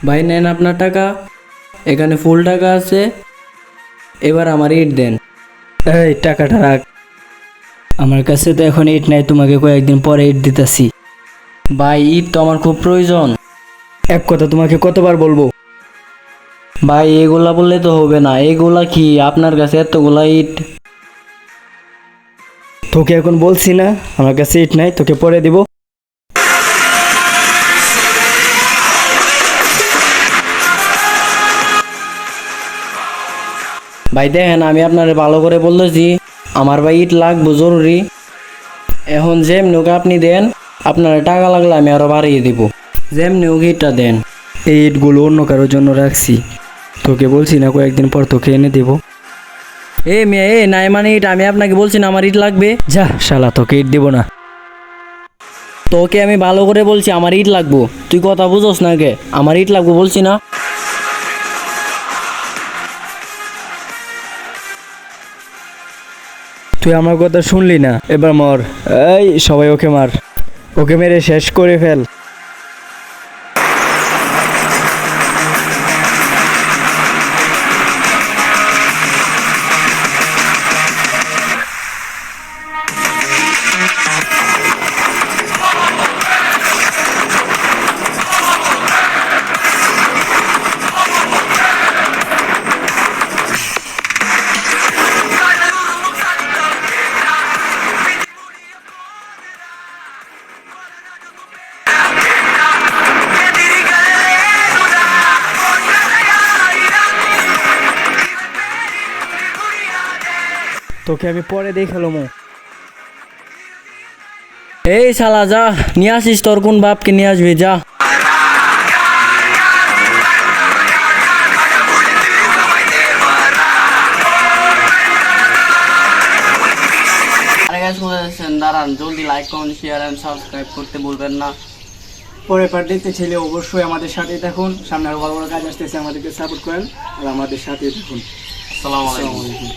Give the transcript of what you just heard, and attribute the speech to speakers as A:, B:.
A: ভাই নেন আপনার টাকা, এখানে ফুল টাকা আছে, এবার আমার ইট দেন।
B: এই টাকাটা রাখ, আমার কাছে তো এখন ইট নাই, তোমাকে কয়েকদিন পরে ইট দিতেছি।
A: ভাই ইট তো আমার খুব প্রয়োজন।
B: এক কথা তোমাকে কতবার বলবো?
A: ভাই এগুলা বললে তো হবে না, এগুলা কি আপনার কাছে এতগুলা ইট?
B: তোকে এখন বলছি না আমার কাছে ইট নাই, তোকে পরে দিব।
A: ভাই দেখেন আমি আপনারে ভালো করে বলতেছি, আমার ভাই ইট লাগবে জরুরি। এখন যেমনি হোক আপনি দেন, আপনার টাকা লাগলে আমি আরো বাড়িয়ে দিব। যেমনি হোক ইটটা দেন।
B: এই ইটগুলো অন্য কারোর জন্য রাখছি, তোকে বলছি না কয়েকদিন পর তোকে এনে দেব।
A: এ মেয়ে এ নাই মানে ইট, আমি আপনাকে বলছি না আমার ইট লাগবে।
B: যা শালা, তোকে ইট দিব না।
A: তোকে আমি ভালো করে বলছি আমার ইট লাগবো, তুই কথা বুঝোস না কে? আমার ইট লাগবো বলছি না।
B: তুই আমার কথা শুনলি না, এবার মর। এই সবাই ওকে মার, ওকে মেরে শেষ করে ফেল। তোকে আমি পরে দেখালো মো।
A: এই শালা যা নিয়ে আসিস, তোর কোন বাপকে নিয়ে আসবি, যা। আরে গাইস কোথায় আছেন? দাঁড়ান, জলদি like comment share and subscribe করতে ভুলবেন না।
B: পরে পার্ট দেখতে ছেলে অবশ্যই আমাদের সাথেই থাকুন, সামনে আরো ভালো ভালো কাজ আসতেছে, আমাদেরকে সাপোর্ট করেন আর আমাদের সাথেই থাকুন।
A: আসসালামু আলাইকুম।